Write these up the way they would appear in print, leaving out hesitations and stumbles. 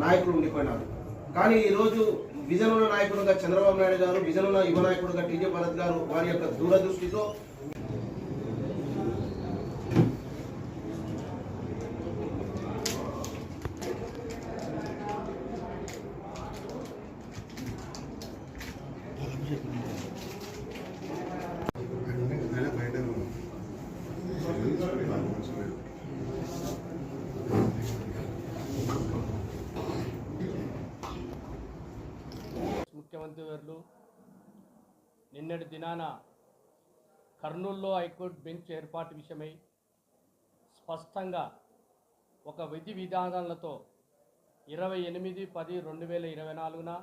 నాయకులు ఉండిపోయినారు. కానీ ఈరోజు విజన్ ఉన్న నాయకుడుగా చంద్రబాబు నాయుడు గారు, విజన్ ఉన్న యువ నాయకుడుగా టీజీ భరత్ గారు వారి యొక్క దూరదృష్టితో ముఖ్యమంత్రి వర్యులు నిన్నటి దినాన కర్నూలులో హైకోర్టు బెంచ్ ఏర్పాటు విషయమై స్పష్టంగా ఒక విధి విధానాలతో 28/10/2024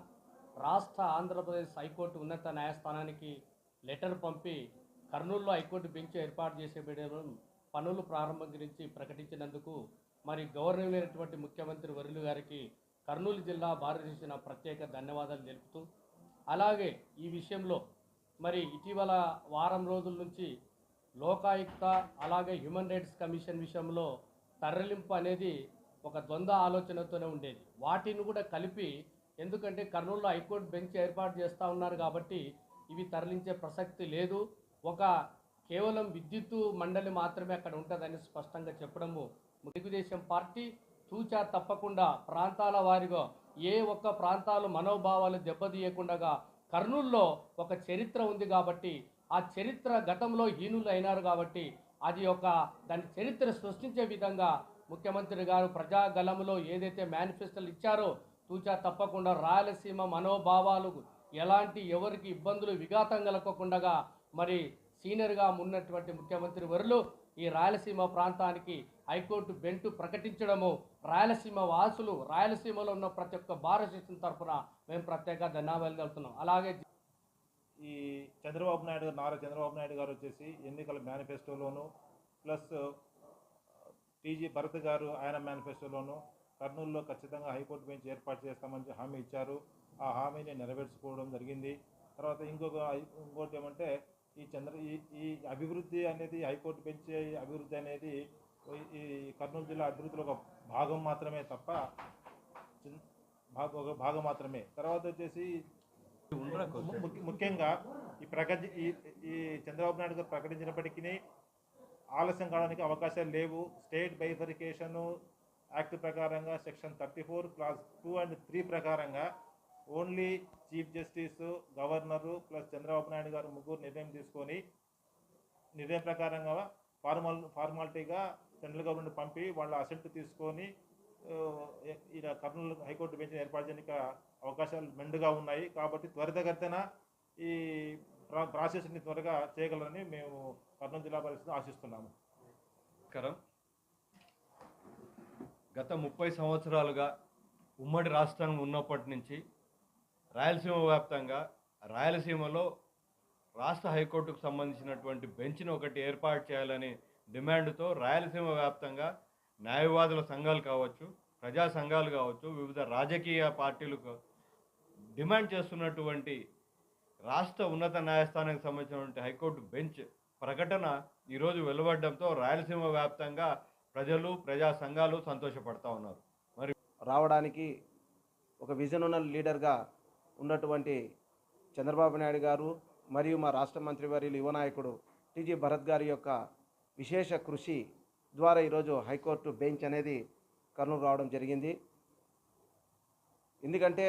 రాష్ట్ర ఆంధ్రప్రదేశ్ హైకోర్టు ఉన్నత న్యాయస్థానానికి లెటర్ పంపి కర్నూలులో హైకోర్టు బెంచ్ ఏర్పాటు చేసే పనులు ప్రారంభం గురించి ప్రకటించినందుకు మరి గౌరవనీయులైనటువంటి ముఖ్యమంత్రి వర్యులు గారికి కర్నూలు జిల్లా భారతదేశ ప్రత్యేక ధన్యవాదాలు తెలుపుతూ, అలాగే ఈ విషయంలో మరి ఇటీవల వారం రోజుల నుంచి లోకాయుక్త అలాగే హ్యూమన్ రైట్స్ కమిషన్ విషయంలో తరలింపు అనేది ఒక ద్వంద్వ ఆలోచనతోనే ఉండేది. వాటిని కూడా కలిపి, ఎందుకంటే కర్నూలులో హైకోర్టు బెంచ్ ఏర్పాటు చేస్తూ ఉన్నారు కాబట్టి ఇవి తరలించే ప్రసక్తి లేదు, ఒక కేవలం విద్యుత్తు మండలి మాత్రమే అక్కడ ఉంటుందని స్పష్టంగా చెప్పడము తెలుగుదేశం పార్టీ తూచా తప్పకుండా ప్రాంతాల వారిగా ఏ ఒక్క ప్రాంతాలు మనోభావాలు దెబ్బతీయకుండా కర్నూలులో ఒక చరిత్ర ఉంది కాబట్టి ఆ చరిత్ర గతంలో హీనులు అయినారు కాబట్టి అది దాని చరిత్ర సృష్టించే విధంగా ముఖ్యమంత్రి గారు ప్రజాగళంలో ఏదైతే మేనిఫెస్టోలు ఇచ్చారో తూచా తప్పకుండా రాయలసీమ మనోభావాలు ఎలాంటి ఎవరికి ఇబ్బందులు విఘాతం కలగకుండా మరి సీనియర్గా ఉన్నటువంటి ముఖ్యమంత్రి వర్యులు ఈ రాయలసీమ ప్రాంతానికి హైకోర్టు బెంచ్ ప్రకటించడము రాయలసీమ వాసులు, రాయలసీమలో ఉన్న ప్రతి ఒక్క భారతదేశం తరఫున మేము ప్రత్యేక ధన్యవాదాలు తెలుపుతున్నాం. అలాగే ఈ నారా చంద్రబాబు నాయుడు గారు వచ్చేసి ఎన్నికల మేనిఫెస్టోలోను ప్లస్ టీజీ భరత్ గారు ఆయన మేనిఫెస్టోలోను కర్నూలులో ఖచ్చితంగా హైకోర్టు బెంచ్ ఏర్పాటు చేస్తామని హామీ ఇచ్చారు. ఆ హామీని నెరవేర్చుకోవడం జరిగింది. తర్వాత ఇంకోటి ఏమంటే ఈ అభివృద్ధి అనేది, హైకోర్టు బెంచ్ అభివృద్ధి అనేది ఈ కర్నూలు జిల్లా అభివృద్ధిలో ఒక భాగం మాత్రమే తప్ప ఒక భాగం మాత్రమే. తర్వాత వచ్చేసి ముఖ్యంగా ఈ చంద్రబాబు నాయుడు గారు ప్రకటించినప్పటికీ ఆలస్యం కావడానికి అవకాశాలు లేవు. స్టేట్ బైఫర్కేషన్ యాక్ట్ ప్రకారంగా సెక్షన్ 34 క్లాస్ 2 and 3 ప్రకారంగా only chief justice, governor plus Chandrababu Naidu గారు ముగ్గురు నిర్ణయం తీసుకొని నిర్ణయం ప్రకారంగా ఫార్మాలిటీగా సెంట్రల్ గవర్నమెంట్ పంపి వాళ్ళ అసెంట్ తీసుకొని ఇలా కర్నూలు హైకోర్టు బెంచ్ ఏర్పాటు చేయడానికి అవకాశాలు మెండుగా ఉన్నాయి. కాబట్టి త్వరితగతిన ఈ ప్రాసెస్ని త్వరగా చేయగలరని మేము కర్నూలు జిల్లా పరిస్థితి ఆశిస్తున్నాము. గత 30 సంవత్సరాలుగా ఉమ్మడి రాష్ట్రం ఉన్నప్పటి నుంచి రాయలసీమ వ్యాప్తంగా రాయలసీమలో రాష్ట్ర హైకోర్టుకు సంబంధించినటువంటి బెంచ్ను ఒకటి ఏర్పాటు చేయాలని డిమాండ్తో రాయలసీమ వ్యాప్తంగా న్యాయవాదుల సంఘాలు కావచ్చు, ప్రజా సంఘాలు కావచ్చు, వివిధ రాజకీయ పార్టీలకు డిమాండ్ చేస్తున్నటువంటి రాష్ట్ర ఉన్నత న్యాయస్థానానికి సంబంధించినటువంటి హైకోర్టు బెంచ్ ప్రకటన ఈరోజు వెలువడడంతో రాయలసీమ వ్యాప్తంగా ప్రజలు, ప్రజా సంఘాలు సంతోషపడతా ఉన్నారు. మరి రావడానికి ఒక విజన్ ఉన్న లీడర్గా ఉన్నటువంటి చంద్రబాబు నాయుడు గారు మరియు మా రాష్ట్ర మంత్రివర్యులు యువ నాయకుడు టీజీ భరత్ గారి యొక్క విశేష కృషి ద్వారా ఈరోజు హైకోర్టు బెంచ్ అనేది కర్నూలు రావడం జరిగింది. ఎందుకంటే